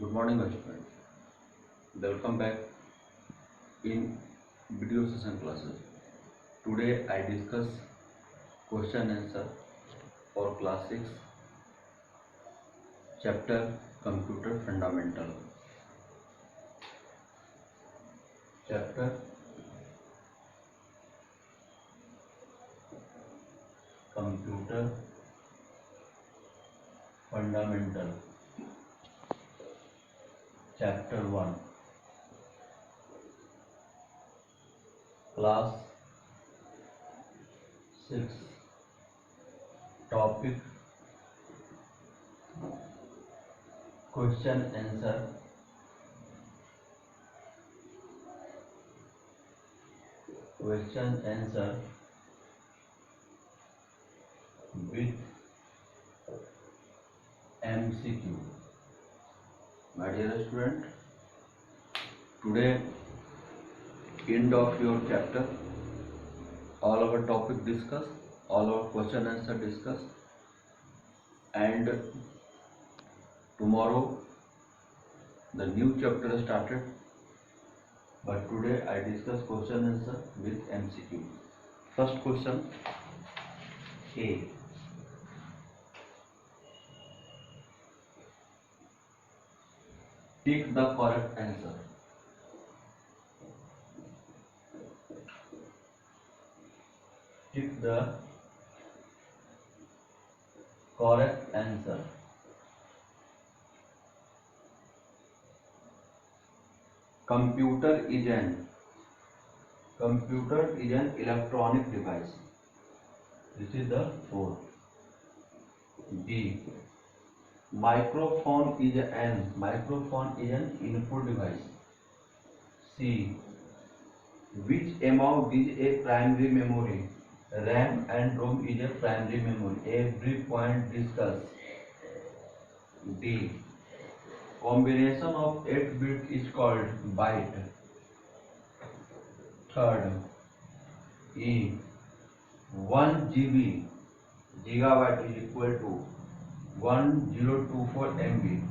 Good morning, my friend. Welcome back in video session classes. Today I discuss question answer for class 6 chapter Computer Fundamental. Chapter Computer Fundamental. Chapter 1. Class 6. Topic question answer. Question answer with MCQ. My dear student, today end of your chapter, all our topic discussed, all our question answer discussed, and tomorrow the new chapter started. But today I discuss question answer with MCQ. First question A. Pick the correct answer. Pick the correct answer. Computer is an electronic device. This is the 4. B. Microphone is an input device. C. Which among these a primary memory? RAM and ROM is a primary memory. Every point discussed. D. Combination of 8 bits is called byte. Third. E. 1 GB gigabyte is equal to 1024 MB.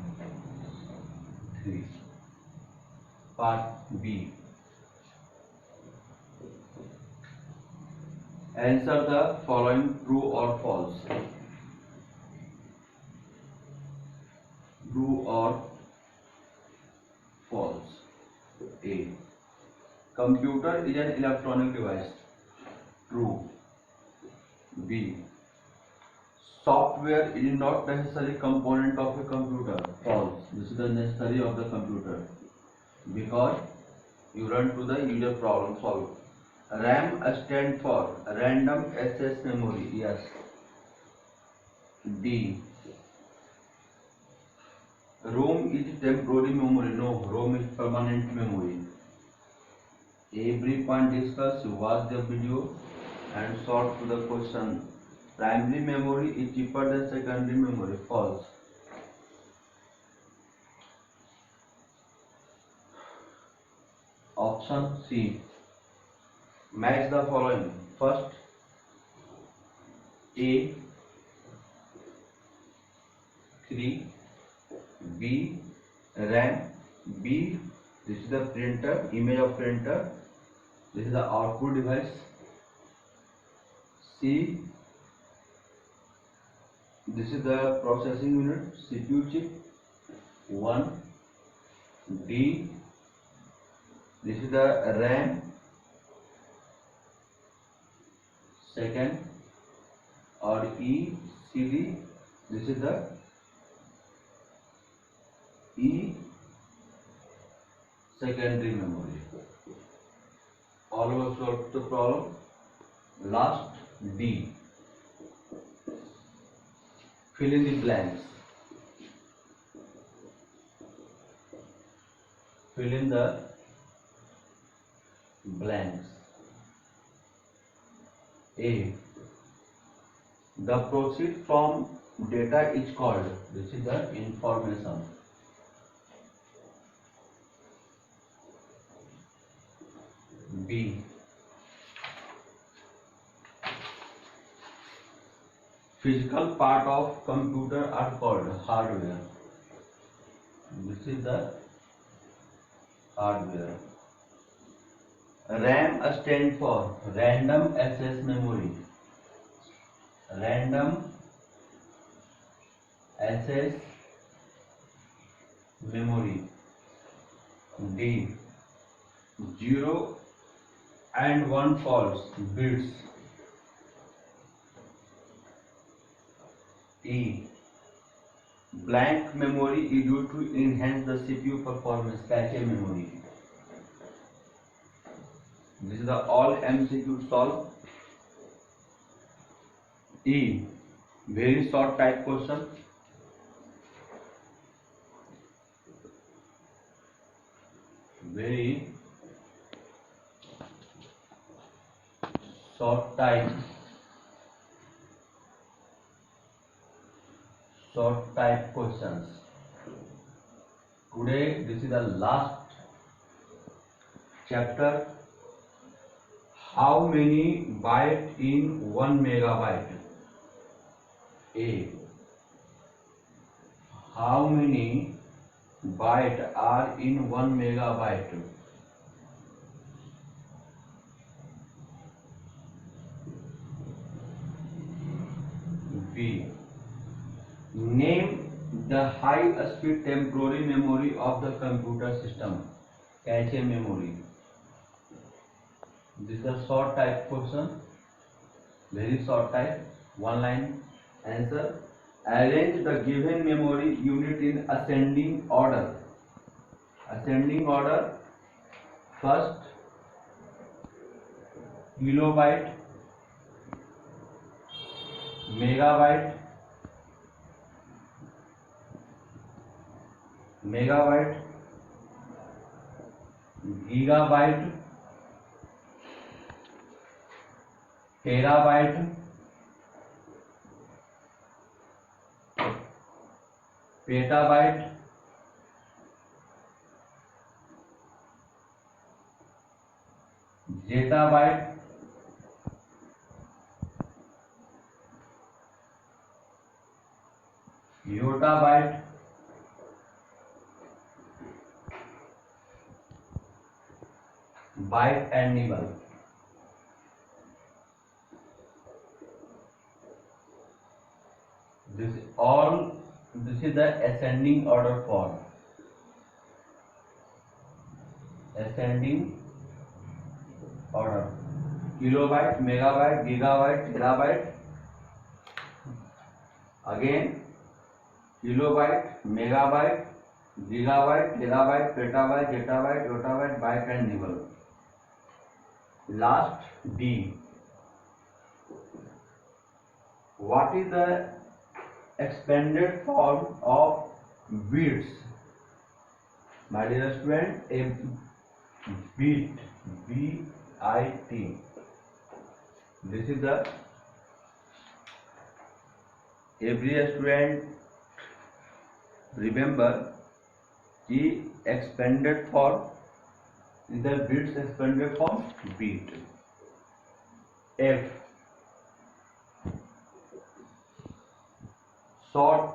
3. Part B. Answer the following true or false. True or false. A. Computer is an electronic device. True. B. Software is not necessary component of a computer. False. This is the necessary of the computer because you run to the user problem solve. RAM stands for random access memory. Yes. D. ROM is temporary memory. No, ROM is permanent memory. Every point discussed, watch the video and solve to the question. Primary memory is cheaper than secondary memory. False. Option C. Match the following. First, A 3, B RAM, B this is the printer, image of printer, this is the output device, C this is the processing unit, CPU chip 1, D this is the RAM second, or E CD this is the E secondary memory. All of us solve the problem. Last D. Fill in the blanks. Fill in the blanks. A. The proceed from data is called. This is the information. B. Physical part of computer are called hardware. This is the hardware. RAM stands for random access memory. Random access memory. D. 0 and 1 false bits. E. Blank memory is used to enhance the CPU performance. Cache memory. This is the all MCQ solve. E. Very short type question. Very short type questions. Today this is the last chapter. How many bytes in 1 megabyte? A. How many bytes are in 1 megabyte? B. Name the high-speed temporary memory of the computer system. Cache memory. This is a short type question. Very short type. One line answer. Arrange the given memory unit in ascending order. Ascending order. First, kilobyte, megabyte, gigabyte, terabyte, petabyte, zettabyte, yottabyte, byte and nibble. This is the ascending order form. Ascending order. Kilobyte, megabyte, gigabyte, terabyte. Again, kilobyte, megabyte, gigabyte, terabyte, petabyte, zettabyte, yottabyte, byte and nibble. Last, D. What is the expanded form of bits? My dear student, a bit, B-I-T. This is the every student remember the expanded form is the bits expanded form bit. F. Short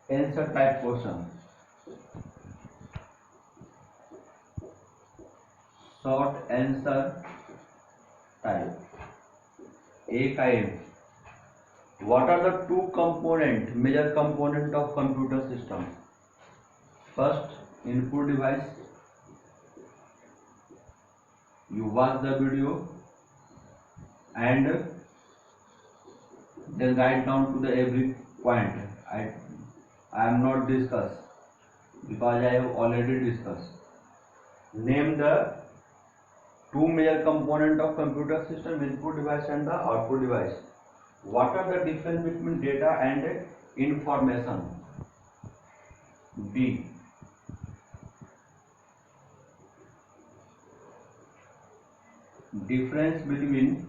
answer type question. Short answer type. A kind. What are the two major component of computer system? First, input device. You watch the video and then write down to the every point. I am not discuss because I have already discussed. Name the two major component of computer system: input device and the output device. What are the difference between data and information? B. Difference between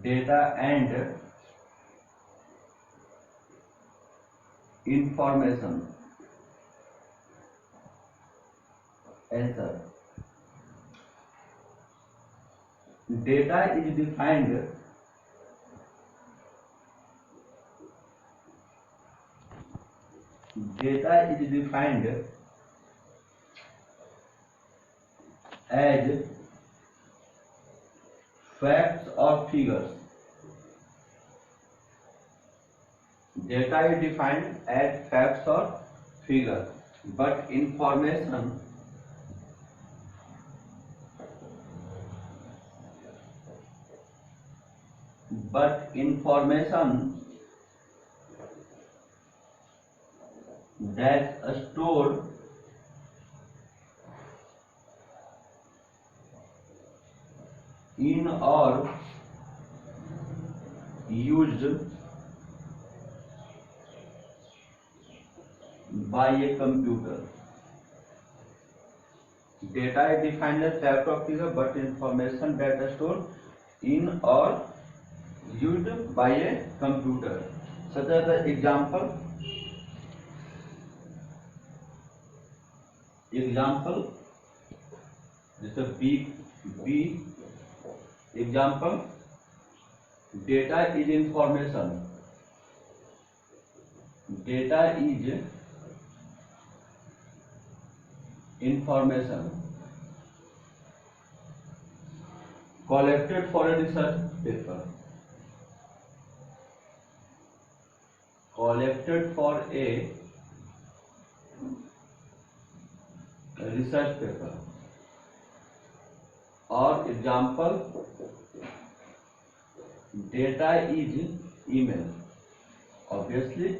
data and information. Answer. Data is defined Data is defined as facts or figures. Data is defined as facts or figures, but information that's stored in or used by a computer. Data is defined as fact or figure, but information that is stored in or used by a computer. Such as the example, this is a B example. Data is information. Data is information collected for a research paper. Collected for a research paper. Or example, data is email. Obviously,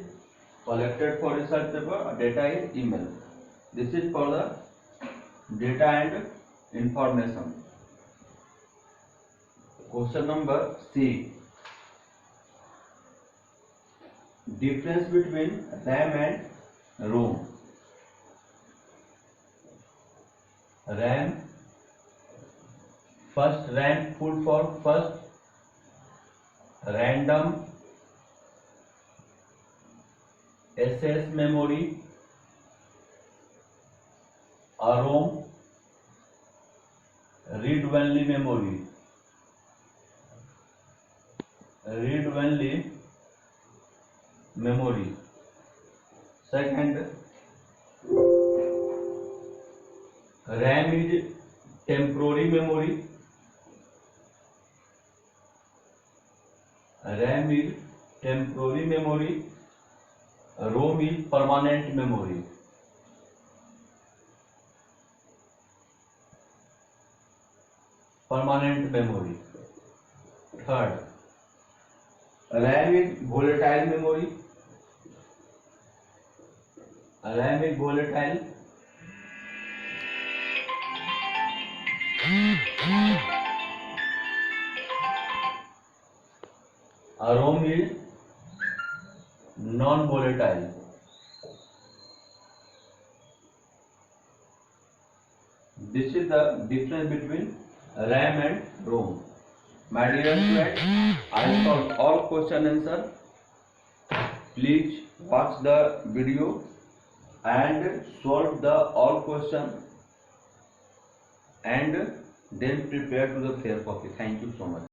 collected for research paper, data is email. This is for the data and information. Question number C. Difference between RAM and ROM. RAM, first RAM full form, first random access memory, or ROM, read-only memory. Read-only memory. Second, RAM is temporary memory. RAM is temporary memory. ROM is permanent memory. Permanent memory. Third, RAM is volatile memory. RAM is volatile. ROM is non-volatile. This is the difference between RAM and ROM. My dear students, I solved all question answer. Please watch the video and solve the all question and then prepare to the fair copy. Thank you so much.